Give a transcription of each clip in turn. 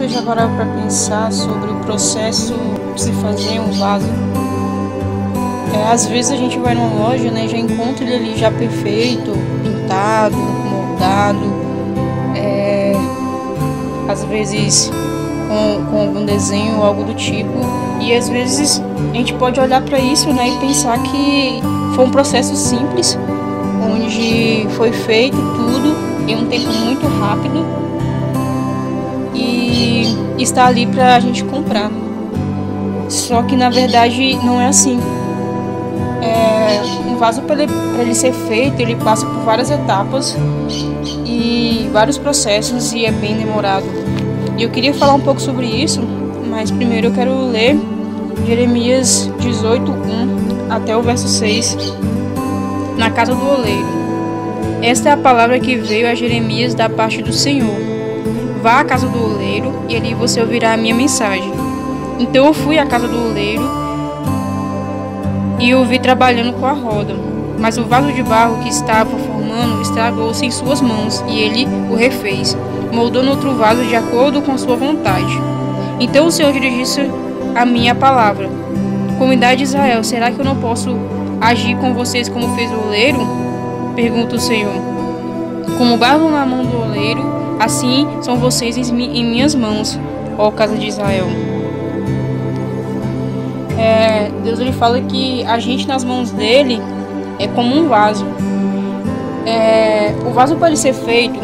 Você já parou para pensar sobre o processo de se fazer um vaso? Às vezes a gente vai numa loja, né, já encontra ele ali já perfeito, pintado, moldado, às vezes com algum desenho ou algo do tipo. E às vezes a gente pode olhar para isso, né, e pensar que foi um processo simples, onde foi feito tudo em um tempo muito rápido e está ali para a gente comprar. Só que na verdade não é assim. Um vaso, para ele ser feito, ele passa por várias etapas e vários processos, e é bem demorado. E eu queria falar um pouco sobre isso, mas primeiro eu quero ler Jeremias 18:1 até o verso 6, na casa do oleiro. Esta é a palavra que veio a Jeremias da parte do Senhor. Vá à casa do oleiro e ali você ouvirá a minha mensagem. Então eu fui à casa do oleiro e o vi trabalhando com a roda, mas o vaso de barro que estava formando estragou-se em suas mãos, e ele o refez, moldando outro vaso de acordo com sua vontade. Então o Senhor dirigiu a minha palavra: comunidade de Israel, será que eu não posso agir com vocês como fez o oleiro? Pergunta o Senhor. Como barro na mão do oleiro, assim são vocês em minhas mãos, ó casa de Israel. Deus ele fala que a gente nas mãos dele é como um vaso. O vaso, para ele ser feito,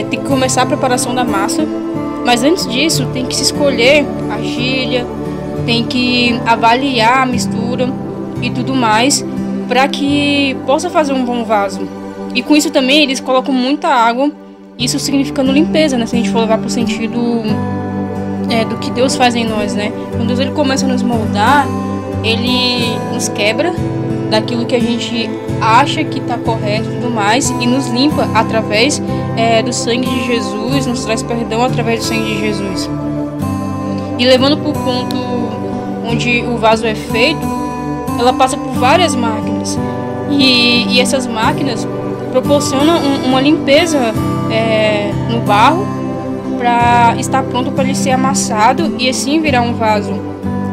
tem que começar a preparação da massa, mas antes disso tem que se escolher a argilha, tem que avaliar a mistura e tudo mais para que possa fazer um bom vaso. E com isso também eles colocam muita água, isso significando limpeza, né? Se a gente for levar para o sentido do que Deus faz em nós, né? Quando Deus ele começa a nos moldar, ele nos quebra daquilo que a gente acha que está correto e tudo mais, e nos limpa através do sangue de Jesus, nos traz perdão através do sangue de Jesus. E levando para o ponto onde o vaso é feito, ela passa por várias máquinas, e essas máquinas proporcionam uma limpeza no barro, para estar pronto para ele ser amassado e assim virar um vaso.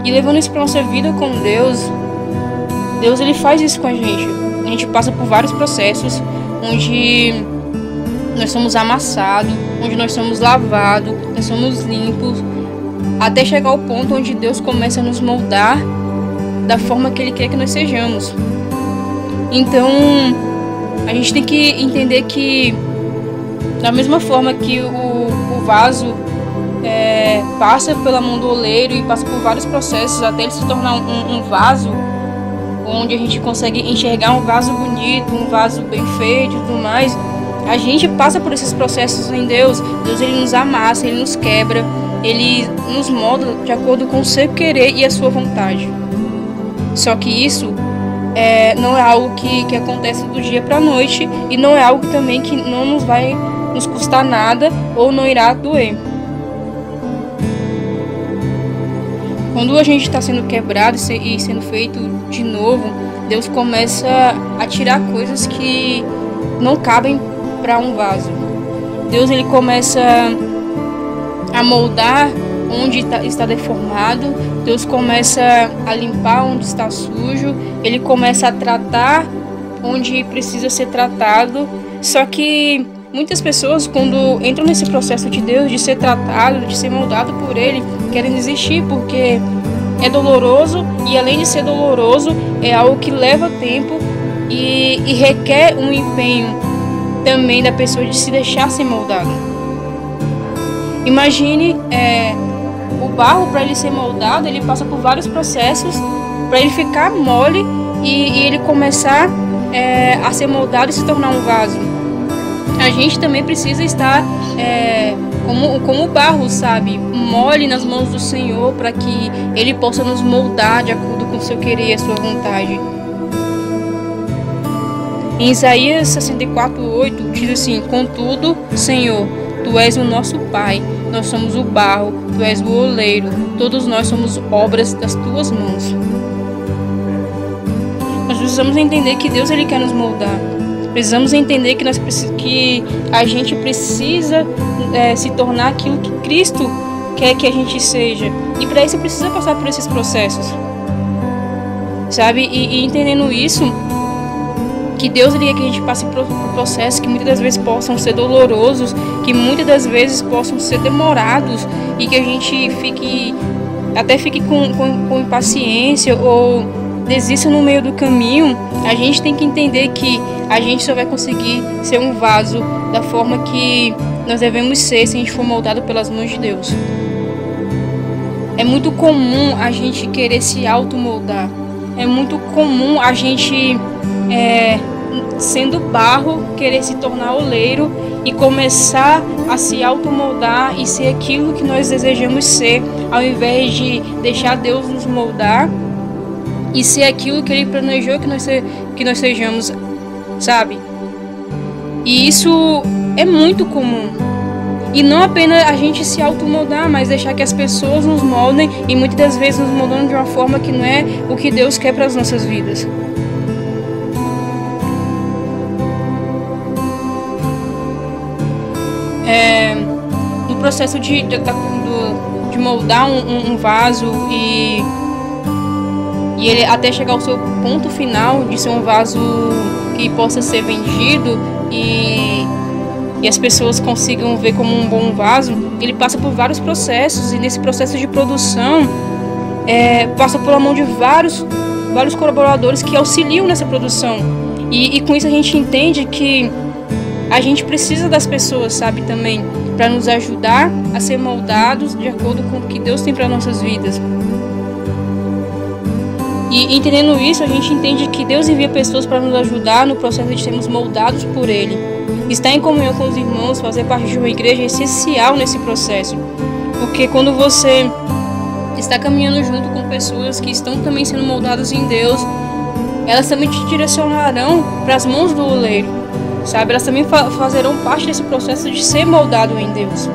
E levando isso para nossa vida com Deus ele faz isso com a gente. A gente passa por vários processos onde nós somos amassados, onde nós somos lavados, nós somos limpos, até chegar ao ponto onde Deus começa a nos moldar da forma que Ele quer que nós sejamos. Então a gente tem que entender que da mesma forma que o vaso passa pela mão do oleiro e passa por vários processos até ele se tornar um vaso onde a gente consegue enxergar um vaso bonito, um vaso bem feito e tudo mais, a gente passa por esses processos em Deus. Deus ele nos amassa, ele nos quebra, ele nos molda de acordo com o seu querer e a sua vontade. Só que isso não é algo que acontece do dia para a noite, e não é algo também que não nos vai nos custar nada ou não irá doer. Quando a gente está sendo quebrado e sendo feito de novo, Deus começa a tirar coisas que não cabem para um vaso. Deus ele começa a moldar onde está deformado, Deus começa a limpar onde está sujo, ele começa a tratar onde precisa ser tratado. Só que muitas pessoas, quando entram nesse processo de Deus, de ser tratado, de ser moldado por Ele, querem desistir porque é doloroso, e além de ser doloroso, é algo que leva tempo e requer um empenho também da pessoa de se deixar ser moldado. Imagine o barro, para ele ser moldado, ele passa por vários processos para ele ficar mole e ele começar a ser moldado e se tornar um vaso. A gente também precisa estar como o barro, sabe? Mole nas mãos do Senhor, para que Ele possa nos moldar de acordo com o seu querer e a sua vontade. Em Isaías 64:8 diz assim: contudo, Senhor, Tu és o nosso Pai, nós somos o barro, Tu és o oleiro, todos nós somos obras das Tuas mãos. Nós precisamos entender que Deus ele quer nos moldar. Precisamos entender que a gente precisa se tornar aquilo que Cristo quer que a gente seja. E para isso precisa passar por esses processos, sabe? E entendendo isso, que Deus quer que a gente passe por processos que muitas das vezes possam ser dolorosos, que muitas das vezes possam ser demorados, e que a gente fique com impaciência ou desista no meio do caminho. A gente tem que entender que a gente só vai conseguir ser um vaso da forma que nós devemos ser se a gente for moldado pelas mãos de Deus. É muito comum a gente querer se automoldar. É muito comum a gente, sendo barro, querer se tornar oleiro e começar a se automoldar e ser aquilo que nós desejamos ser, ao invés de deixar Deus nos moldar e ser aquilo que Ele planejou que nós sejamos, sabe? E isso é muito comum. E não apenas a gente se automoldar, mas deixar que as pessoas nos moldem, e muitas das vezes nos moldando de uma forma que não é o que Deus quer para as nossas vidas. No processo de moldar um vaso e ele até chegar ao seu ponto final de ser um vaso que possa ser vendido e as pessoas consigam ver como um bom vaso, ele passa por vários processos, e nesse processo de produção passa por mão de vários colaboradores que auxiliam nessa produção, e com isso a gente entende que a gente precisa das pessoas, sabe, também, para nos ajudar a ser moldados de acordo com o que Deus tem para nossas vidas. E entendendo isso, a gente entende que Deus envia pessoas para nos ajudar no processo de sermos moldados por Ele. Estar em comunhão com os irmãos, fazer parte de uma igreja é essencial nesse processo. Porque quando você está caminhando junto com pessoas que estão também sendo moldadas em Deus, elas também te direcionarão para as mãos do oleiro, sabe? Elas também fazerão parte desse processo de ser moldado em Deus.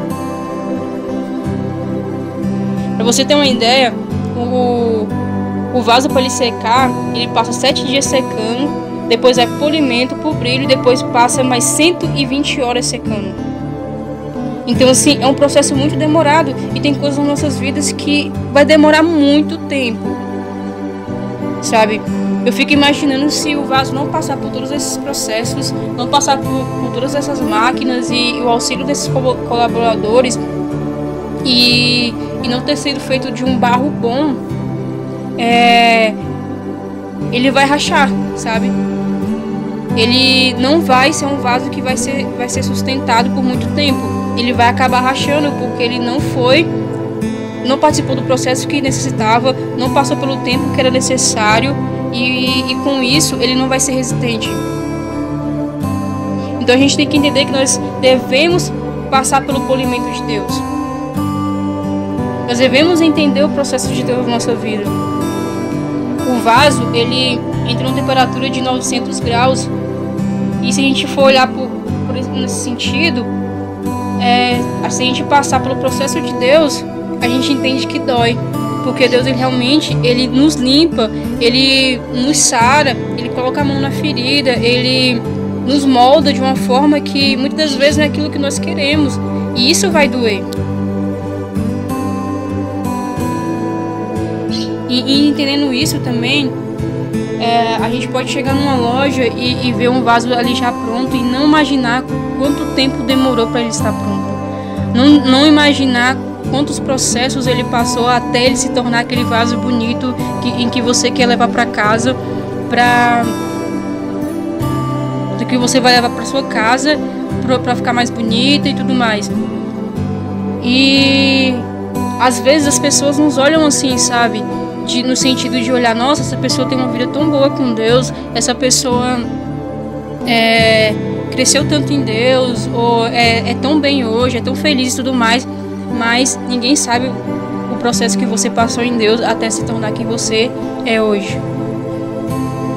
Para você ter uma ideia, o vaso, para ele secar, ele passa 7 dias secando, depois vai polimento por brilho, e depois passa mais 120 horas secando. Então, assim, é um processo muito demorado, e tem coisas nas nossas vidas que vai demorar muito tempo, sabe? Eu fico imaginando se o vaso não passar por todos esses processos, não passar por todas essas máquinas e o auxílio desses colaboradores, e não ter sido feito de um barro bom, ele vai rachar, sabe? Ele não vai ser um vaso que vai ser sustentado por muito tempo. Ele vai acabar rachando porque ele não participou do processo que necessitava, não passou pelo tempo que era necessário, e com isso ele não vai ser resistente. Então a gente tem que entender que nós devemos passar pelo polimento de Deus. Nós devemos entender o processo de Deus na nossa vida. O vaso, ele entra em uma temperatura de 900 graus, e se a gente for olhar nesse sentido, se a gente passar pelo processo de Deus, a gente entende que dói, porque Deus ele nos limpa, Ele nos sara, Ele coloca a mão na ferida, Ele nos molda de uma forma que muitas das vezes não é aquilo que nós queremos, e isso vai doer. E entendendo isso também, a gente pode chegar numa loja e ver um vaso ali já pronto e não imaginar quanto tempo demorou para ele estar pronto. Não imaginar quantos processos ele passou até ele se tornar aquele vaso bonito em que você quer levar para casa, que você vai levar para sua casa para ficar mais bonita e tudo mais. E às vezes as pessoas nos olham assim, sabe? No sentido de olhar, nossa, essa pessoa tem uma vida tão boa com Deus, essa pessoa cresceu tanto em Deus, ou é tão bem hoje, é tão feliz e tudo mais, mas ninguém sabe o processo que você passou em Deus até se tornar quem você é hoje.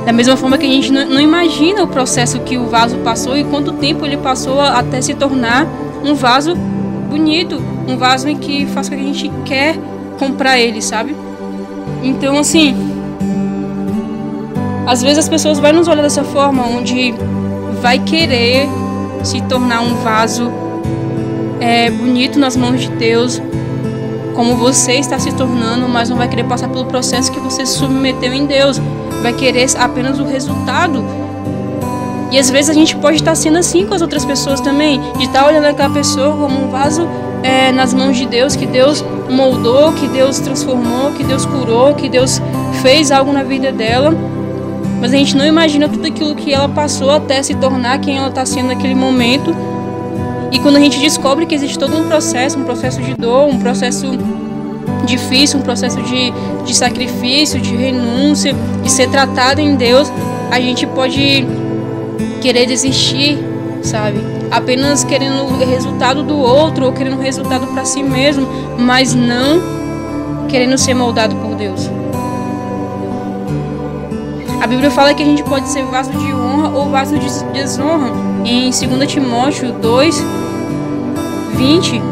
Da mesma forma que a gente não imagina o processo que o vaso passou e quanto tempo ele passou até se tornar um vaso bonito, um vaso em que faz o que a gente quer comprar ele, sabe? Então, assim, às vezes as pessoas vão nos olhar dessa forma, onde vai querer se tornar um vaso bonito nas mãos de Deus, como você está se tornando, mas não vai querer passar pelo processo que você se submeteu em Deus. Vai querer apenas o resultado. E às vezes a gente pode estar sendo assim com as outras pessoas também, de estar olhando aquela pessoa como um vaso nas mãos de Deus, que Deus moldou, que Deus transformou, que Deus curou, que Deus fez algo na vida dela, mas a gente não imagina tudo aquilo que ela passou até se tornar quem ela está sendo naquele momento. E quando a gente descobre que existe todo um processo de dor, um processo difícil, um processo de sacrifício, de renúncia, de ser tratado em Deus, a gente pode querer desistir, sabe? Apenas querendo o resultado do outro ou querendo o resultado para si mesmo, mas não querendo ser moldado por Deus. A Bíblia fala que a gente pode ser vaso de honra ou vaso de desonra. Em 2 Timóteo 2, 20,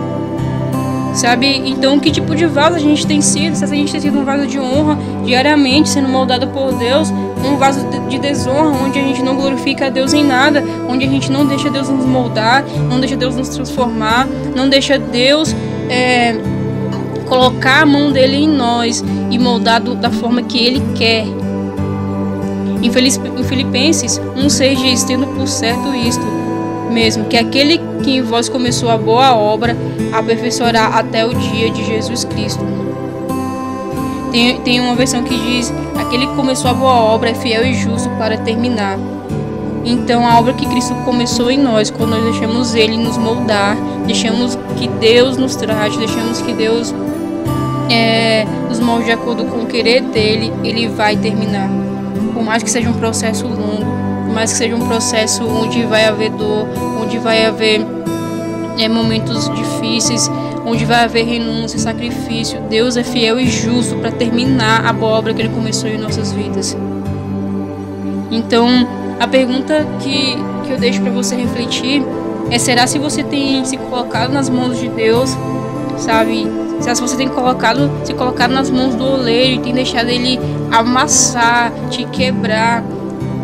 sabe? Então, que tipo de vaso a gente tem sido? Se a gente tem sido um vaso de honra diariamente, sendo moldado por Deus, um vaso de desonra, onde a gente não glorifica a Deus em nada, onde a gente não deixa Deus nos moldar, não deixa Deus nos transformar, não deixa Deus colocar a mão dele em nós e moldar da forma que ele quer. Em Filipenses 1,6 diz: tendo por certo isto mesmo, que aquele que em vós começou a boa obra aperfeiçoará até o dia de Jesus Cristo. Tem uma versão que diz: aquele que começou a boa obra é fiel e justo para terminar. Então a obra que Cristo começou em nós, quando nós deixamos Ele nos moldar, deixamos que Deus nos trate, deixamos que Deus nos molde de acordo com o querer dEle, Ele vai terminar. Por mais que seja um processo longo, por mais que seja um processo onde vai haver dor, onde vai haver momentos difíceis, onde vai haver renúncia, sacrifício, Deus é fiel e justo para terminar a boa obra que Ele começou em nossas vidas. Então, a pergunta que eu deixo para você refletir será se você tem se colocado nas mãos de Deus, sabe? Se você tem se colocado nas mãos do oleiro e tem deixado ele amassar, te quebrar,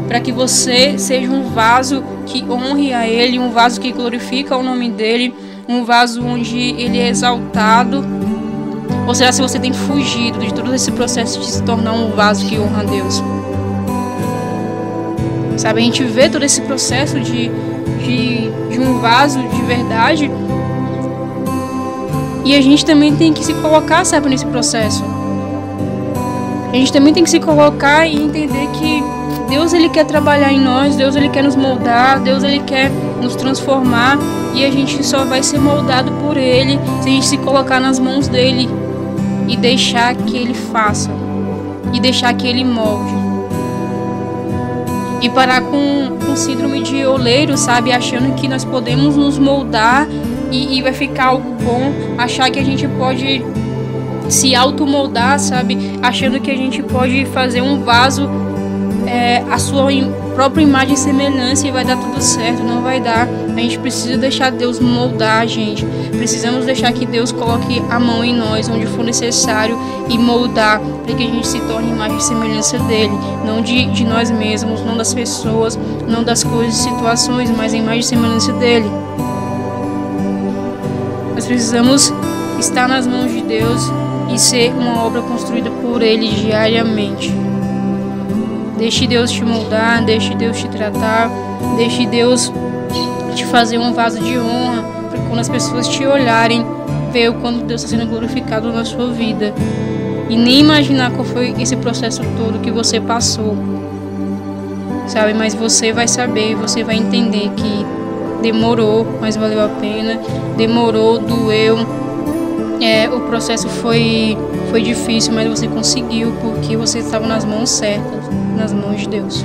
para que você seja um vaso que honre a Ele, um vaso que glorifica o nome dEle, um vaso onde Ele é exaltado? Ou será se você tem fugido de todo esse processo de se tornar um vaso que honra a Deus? Sabe, a gente vê todo esse processo de um vaso de verdade, e a gente também tem que se colocar, sabe, nesse processo. A gente também tem que se colocar e entender que Deus, Ele quer trabalhar em nós, Deus, Ele quer nos moldar, Deus, Ele quer nos transformar, e a gente só vai ser moldado por Ele se a gente se colocar nas mãos dEle e deixar que Ele faça, e deixar que Ele molde. E parar com síndrome de oleiro, sabe, achando que nós podemos nos moldar e vai ficar algo bom, achar que a gente pode se automoldar, sabe, achando que a gente pode fazer um vaso a sua própria imagem e semelhança e vai dar tudo certo. Não vai dar. A gente precisa deixar Deus moldar a gente. Precisamos deixar que Deus coloque a mão em nós onde for necessário e moldar para que a gente se torne imagem e semelhança dele, não de nós mesmos, não das pessoas, não das coisas e situações, mas a imagem e semelhança dele. Nós precisamos estar nas mãos de Deus e ser uma obra construída por Ele diariamente. Deixe Deus te moldar, deixe Deus te tratar, deixe Deus te fazer um vaso de honra, para quando as pessoas te olharem, ver o quanto Deus está sendo glorificado na sua vida. E nem imaginar qual foi esse processo todo que você passou, sabe? Mas você vai saber, você vai entender que demorou, mas valeu a pena, demorou, doeu. O processo foi difícil, mas você conseguiu porque você estava nas mãos certas, nas mãos de Deus.